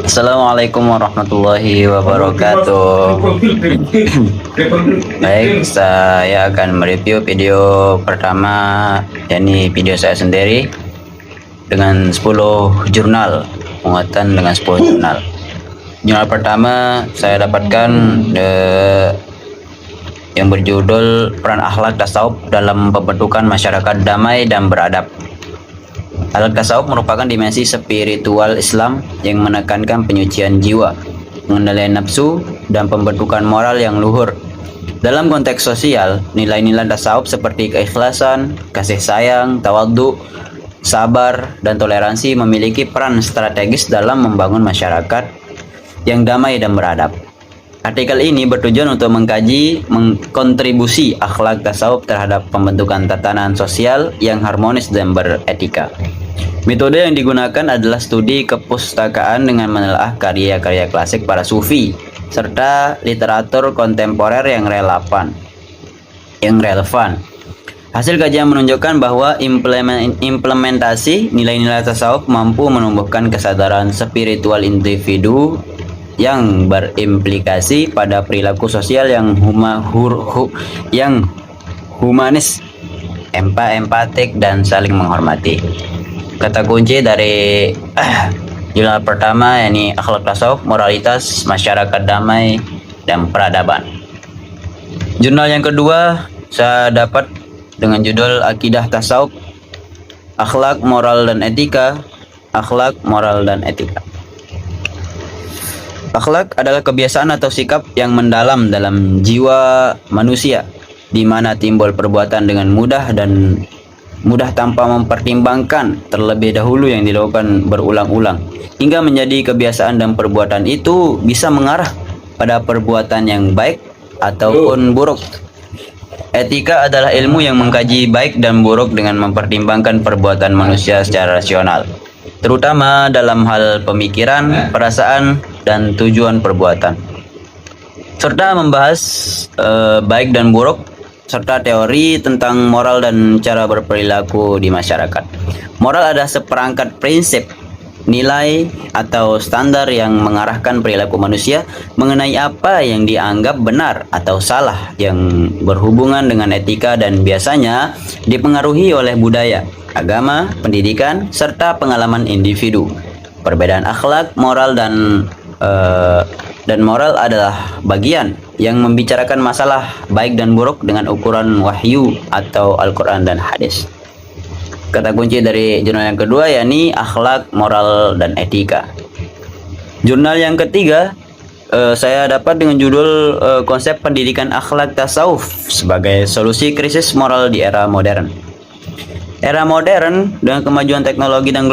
Assalamualaikum warahmatullahi wabarakatuh. Baik, saya akan mereview video pertama, yakni video saya sendiri dengan 10 jurnal, penguatan dengan 10 jurnal. Jurnal pertama saya dapatkan yang berjudul Peran Akhlak Tasawuf dalam Pembentukan Masyarakat Damai dan Beradab. Akhlak tasawuf merupakan dimensi spiritual Islam yang menekankan penyucian jiwa, pengendalian nafsu, dan pembentukan moral yang luhur. Dalam konteks sosial, nilai-nilai tasawuf seperti keikhlasan, kasih sayang, tawadhu, sabar, dan toleransi memiliki peran strategis dalam membangun masyarakat yang damai dan beradab. Artikel ini bertujuan untuk mengkaji kontribusi akhlak tasawuf terhadap pembentukan tatanan sosial yang harmonis dan beretika. Metode yang digunakan adalah studi kepustakaan dengan menelaah karya-karya klasik para sufi serta literatur kontemporer yang relevan. Hasil kajian menunjukkan bahwa implementasi nilai-nilai tasawuf mampu menumbuhkan kesadaran spiritual individu yang berimplikasi pada perilaku sosial yang humanis, empatik, dan saling menghormati. Kata kunci dari jurnal pertama yakni akhlak tasawuf, moralitas, masyarakat damai, dan peradaban. Jurnal yang kedua saya dapat dengan judul Akidah Tasawuf, Akhlak, Moral, dan Etika. Akhlak, moral, dan etika. Akhlak adalah kebiasaan atau sikap yang mendalam dalam jiwa manusia, di mana timbul perbuatan dengan mudah tanpa mempertimbangkan terlebih dahulu yang dilakukan berulang-ulang, hingga menjadi kebiasaan dan perbuatan itu bisa mengarah pada perbuatan yang baik ataupun buruk. Etika adalah ilmu yang mengkaji baik dan buruk dengan mempertimbangkan perbuatan manusia secara rasional, terutama dalam hal pemikiran, perasaan, dan tujuan perbuatan, serta membahas baik dan buruk, serta teori tentang moral dan cara berperilaku di masyarakat. Moral adalah seperangkat prinsip, nilai, atau standar yang mengarahkan perilaku manusia mengenai apa yang dianggap benar atau salah, yang berhubungan dengan etika dan biasanya dipengaruhi oleh budaya, agama, pendidikan, serta pengalaman individu. Perbedaan akhlak, moral, dan moral adalah bagian yang membicarakan masalah baik dan buruk dengan ukuran wahyu atau Al-Quran dan hadis. Kata kunci dari jurnal yang kedua yakni akhlak, moral, dan etika. Jurnal yang ketiga saya dapat dengan judul konsep pendidikan akhlak tasawuf sebagai solusi krisis moral di era modern. Era modern dengan kemajuan teknologi dan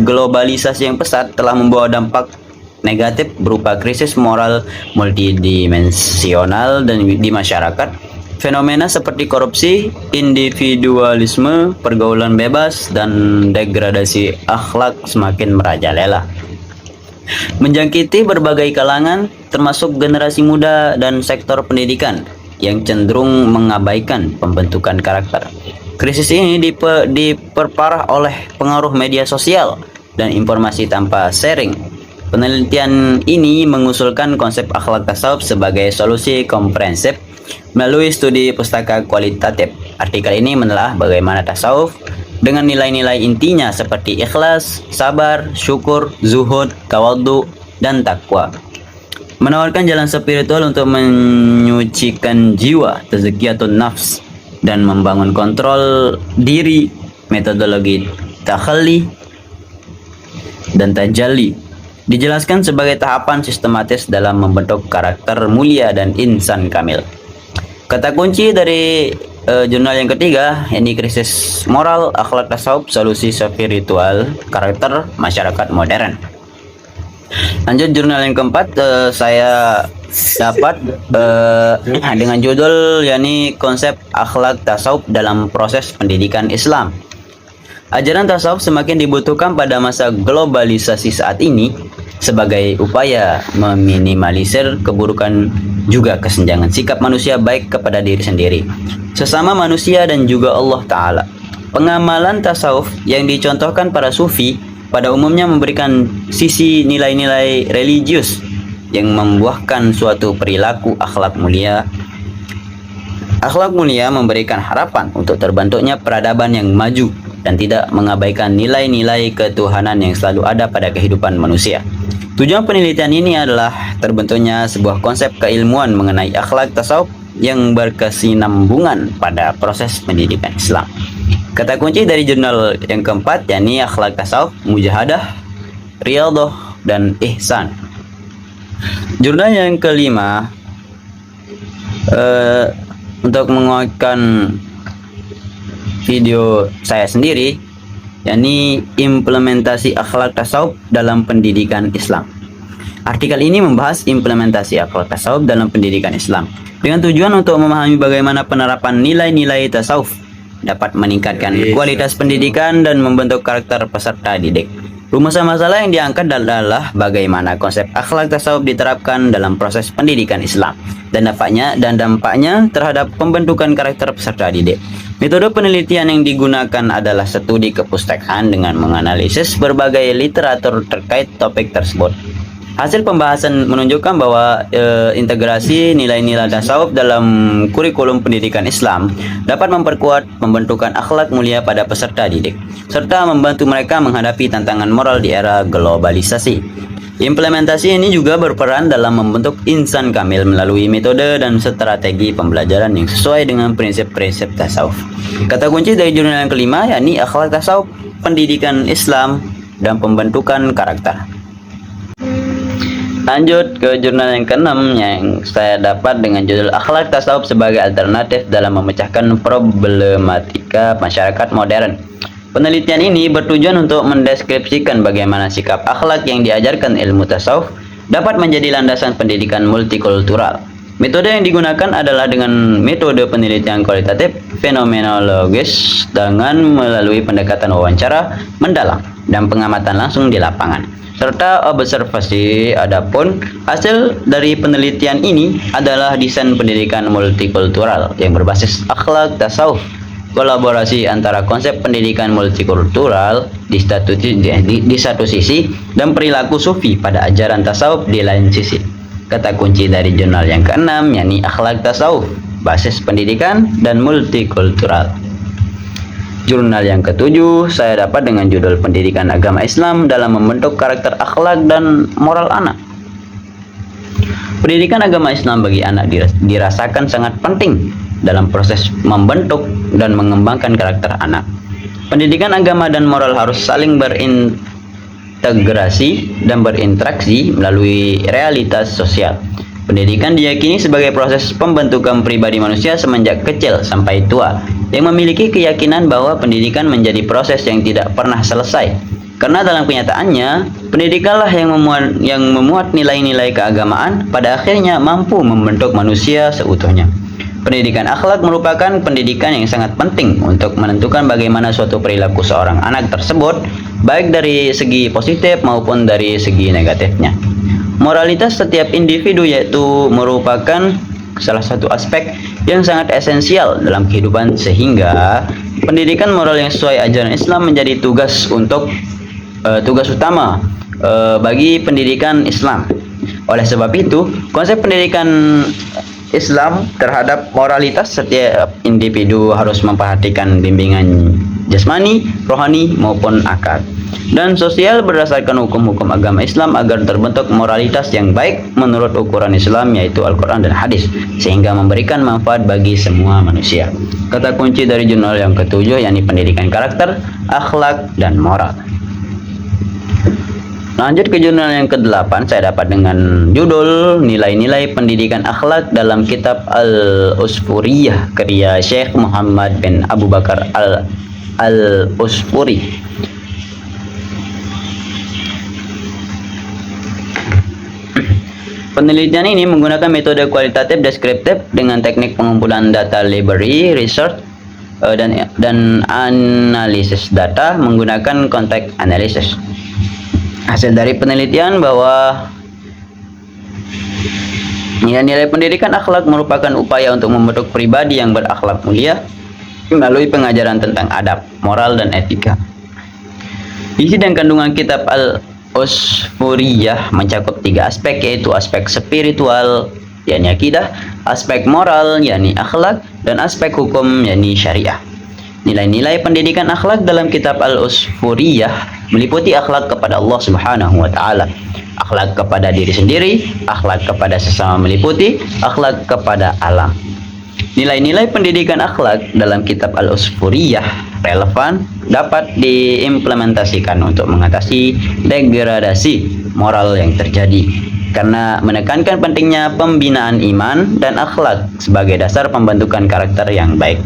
globalisasi yang pesat telah membawa dampak negatif berupa krisis moral multidimensional dan di masyarakat. Fenomena seperti korupsi, individualisme, pergaulan bebas, dan degradasi akhlak semakin merajalela, menjangkiti berbagai kalangan termasuk generasi muda dan sektor pendidikan yang cenderung mengabaikan pembentukan karakter. Krisis ini diperparah oleh pengaruh media sosial dan informasi tanpa sharing. Penelitian ini mengusulkan konsep akhlak tasawuf sebagai solusi komprehensif melalui studi pustaka kualitatif. Artikel ini menelaah bagaimana tasawuf dengan nilai-nilai intinya seperti ikhlas, sabar, syukur, zuhud, tawadhu, dan takwa menawarkan jalan spiritual untuk menyucikan jiwa, tazkiyatun nafs, dan membangun kontrol diri, metodologi takhalli dan tajalli. Dijelaskan sebagai tahapan sistematis dalam membentuk karakter mulia dan insan kamil. Kata kunci dari jurnal yang ketiga ini krisis moral, akhlak tasawuf, solusi spiritual, karakter masyarakat modern. Lanjut jurnal yang keempat saya dapat dengan judul yakni konsep akhlak tasawuf dalam proses pendidikan Islam. Ajaran tasawuf semakin dibutuhkan pada masa globalisasi saat ini sebagai upaya meminimalisir keburukan juga kesenjangan sikap manusia baik kepada diri sendiri, sesama manusia, dan juga Allah Ta'ala. Pengamalan tasawuf yang dicontohkan para sufi pada umumnya memberikan sisi nilai-nilai religius yang membuahkan suatu perilaku akhlak mulia. Akhlak mulia memberikan harapan untuk terbentuknya peradaban yang maju dan tidak mengabaikan nilai-nilai ketuhanan yang selalu ada pada kehidupan manusia. Tujuan penelitian ini adalah terbentuknya sebuah konsep keilmuan mengenai akhlak tasawuf yang berkesinambungan pada proses pendidikan Islam. Kata kunci dari jurnal yang keempat yakni akhlak tasawuf, mujahadah, riyadhah, dan ihsan. Jurnal yang kelima untuk menguatkan video saya sendiri yakni implementasi akhlak tasawuf dalam pendidikan Islam. Artikel ini membahas implementasi akhlak tasawuf dalam pendidikan Islam dengan tujuan untuk memahami bagaimana penerapan nilai-nilai tasawuf dapat meningkatkan kualitas pendidikan dan membentuk karakter peserta didik. Rumusan masalah yang diangkat adalah bagaimana konsep akhlak tasawuf diterapkan dalam proses pendidikan Islam dan dampaknya terhadap pembentukan karakter peserta didik. Metode penelitian yang digunakan adalah studi kepustakaan dengan menganalisis berbagai literatur terkait topik tersebut. Hasil pembahasan menunjukkan bahwa integrasi nilai-nilai tasawuf dalam kurikulum pendidikan Islam dapat memperkuat pembentukan akhlak mulia pada peserta didik, serta membantu mereka menghadapi tantangan moral di era globalisasi. Implementasi ini juga berperan dalam membentuk insan kamil melalui metode dan strategi pembelajaran yang sesuai dengan prinsip-prinsip tasawuf. Kata kunci dari jurnal yang kelima yakni akhlak tasawuf, pendidikan Islam, dan pembentukan karakter. Lanjut ke jurnal yang keenam yang saya dapat dengan judul Akhlak Tasawuf sebagai Alternatif dalam Memecahkan Problematika Masyarakat Modern. Penelitian ini bertujuan untuk mendeskripsikan bagaimana sikap akhlak yang diajarkan ilmu tasawuf dapat menjadi landasan pendidikan multikultural. Metode yang digunakan adalah dengan metode penelitian kualitatif fenomenologis dengan melalui pendekatan wawancara mendalam dan pengamatan langsung di lapangan serta observasi. Adapun hasil dari penelitian ini adalah desain pendidikan multikultural yang berbasis akhlak tasawuf, kolaborasi antara konsep pendidikan multikultural di satu sisi dan perilaku sufi pada ajaran tasawuf di lain sisi. Kata kunci dari jurnal yang keenam yakni akhlak tasawuf, basis pendidikan dan multikultural. Jurnal yang ketujuh saya dapat dengan judul Pendidikan Agama Islam dalam Membentuk Karakter Akhlak dan Moral Anak. Pendidikan agama Islam bagi anak dirasakan sangat penting dalam proses membentuk dan mengembangkan karakter anak. Pendidikan agama dan moral harus saling berintegrasi dan berinteraksi melalui realitas sosial. Pendidikan diyakini sebagai proses pembentukan pribadi manusia semenjak kecil sampai tua, yang memiliki keyakinan bahwa pendidikan menjadi proses yang tidak pernah selesai. Karena dalam kenyataannya, pendidikanlah yang memuat nilai-nilai keagamaan pada akhirnya mampu membentuk manusia seutuhnya. Pendidikan akhlak merupakan pendidikan yang sangat penting untuk menentukan bagaimana suatu perilaku seorang anak tersebut, baik dari segi positif maupun dari segi negatifnya. Moralitas setiap individu yaitu merupakan salah satu aspek yang sangat esensial dalam kehidupan, sehingga pendidikan moral yang sesuai ajaran Islam menjadi tugas utama bagi pendidikan Islam. Oleh sebab itu, konsep pendidikan Islam terhadap moralitas setiap individu harus memperhatikan bimbingan jasmani, rohani maupun akal dan sosial berdasarkan hukum-hukum agama Islam agar terbentuk moralitas yang baik menurut ukuran Islam yaitu Al-Quran dan Hadis, sehingga memberikan manfaat bagi semua manusia. Kata kunci dari jurnal yang ketujuh yakni pendidikan karakter, akhlak, dan moral. Lanjut ke jurnal yang ke-8 saya dapat dengan judul Nilai-nilai Pendidikan Akhlak dalam Kitab Al-Usfuriyah karya Syekh Muhammad bin Abu Bakar Al-Usfuri. Penelitian ini menggunakan metode kualitatif deskriptif dengan teknik pengumpulan data library, research, dan analisis data menggunakan konteks analisis. Hasil dari penelitian bahwa nilai-nilai pendidikan akhlak merupakan upaya untuk membentuk pribadi yang berakhlak mulia melalui pengajaran tentang adab, moral, dan etika. Isi dan kandungan kitab Al-Usfuriyah mencakup 3 aspek, yaitu aspek spiritual yakni akidah, aspek moral yakni akhlak, dan aspek hukum yakni syariah. Nilai-nilai pendidikan akhlak dalam kitab Al-Usfuriyah meliputi akhlak kepada Allah Subhanahu wa taala, akhlak kepada diri sendiri, akhlak kepada sesama, meliputi akhlak kepada alam. Nilai-nilai pendidikan akhlak dalam kitab Al-Usfuriyah relevan dapat diimplementasikan untuk mengatasi degradasi moral yang terjadi karena menekankan pentingnya pembinaan iman dan akhlak sebagai dasar pembentukan karakter yang baik.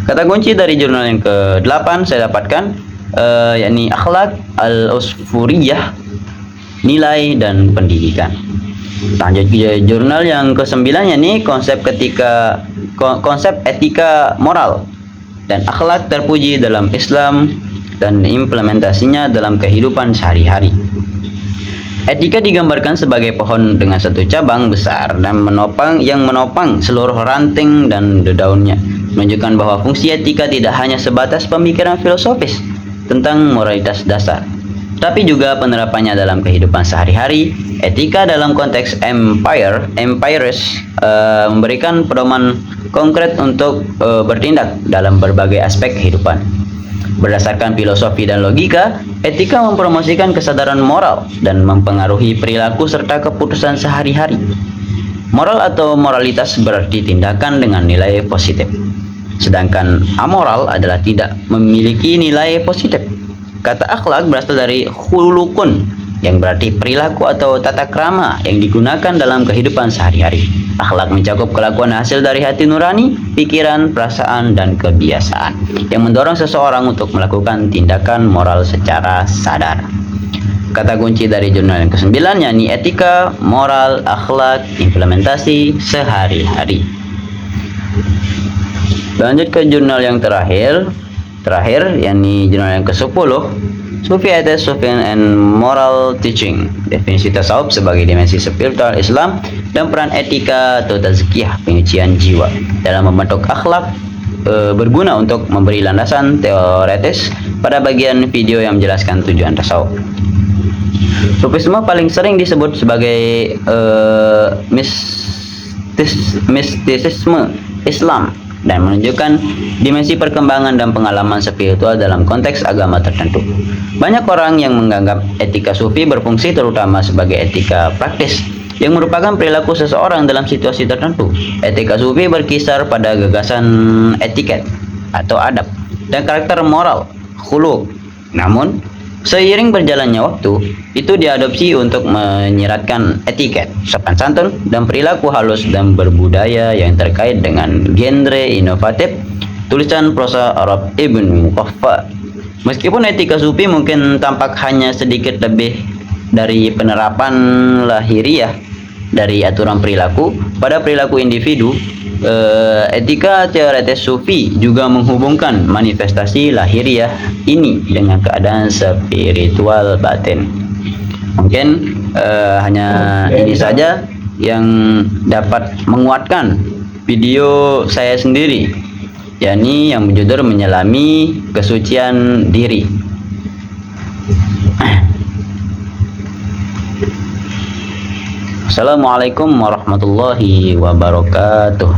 Kata kunci dari jurnal yang ke-8 saya dapatkan yakni akhlak Al-Usfuriyah, nilai dan pendidikan. Lanjut ke jurnal yang ke-9 yakni konsep etika moral dan akhlak terpuji dalam Islam dan implementasinya dalam kehidupan sehari-hari. Etika digambarkan sebagai pohon dengan satu cabang besar dan menopang seluruh ranting dan daunnya, menunjukkan bahwa fungsi etika tidak hanya sebatas pemikiran filosofis tentang moralitas dasar, tapi juga penerapannya dalam kehidupan sehari-hari. Etika dalam konteks empires memberikan pedoman konkret untuk bertindak dalam berbagai aspek kehidupan. Berdasarkan filosofi dan logika, etika mempromosikan kesadaran moral dan mempengaruhi perilaku serta keputusan sehari-hari. Moral atau moralitas berarti tindakan dengan nilai positif, sedangkan amoral adalah tidak memiliki nilai positif. Kata akhlak berasal dari khulukun, yang berarti perilaku atau tata krama yang digunakan dalam kehidupan sehari-hari. Akhlak mencakup kelakuan hasil dari hati nurani, pikiran, perasaan, dan kebiasaan yang mendorong seseorang untuk melakukan tindakan moral secara sadar. Kata kunci dari jurnal yang ke-9 yakni etika, moral, akhlak, implementasi sehari-hari. Lanjut ke jurnal yang terakhir yakni jurnal yang ke-10, Sufi Ethics, Sufian and Moral Teaching, definisi tasawuf sebagai dimensi spiritual Islam dan peran etika atau tazkiyah, penyucian jiwa dalam membentuk akhlak, berguna untuk memberi landasan teoretis pada bagian video yang menjelaskan tujuan tasawuf. Sufisme paling sering disebut sebagai mistisisme Islam dan menunjukkan dimensi perkembangan dan pengalaman spiritual dalam konteks agama tertentu. Banyak orang yang menganggap etika sufi berfungsi terutama sebagai etika praktis yang merupakan perilaku seseorang dalam situasi tertentu. Etika sufi berkisar pada gagasan etiket atau adab dan karakter moral, khuluk. Namun, seiring berjalannya waktu, itu diadopsi untuk menyiratkan etiket, sopan santun, dan perilaku halus dan berbudaya yang terkait dengan genre inovatif tulisan prosa Arab Ibn Muqaffa. Meskipun etika sufi mungkin tampak hanya sedikit lebih dari penerapan lahiriah dari aturan perilaku pada perilaku individu, etika teoretis sufi juga menghubungkan manifestasi lahiriah ini dengan keadaan spiritual batin. Mungkin hanya ini saja yang dapat menguatkan video saya sendiri, yakni yang berjudul menyelami kesucian diri. Assalamualaikum warahmatullahi wabarakatuh.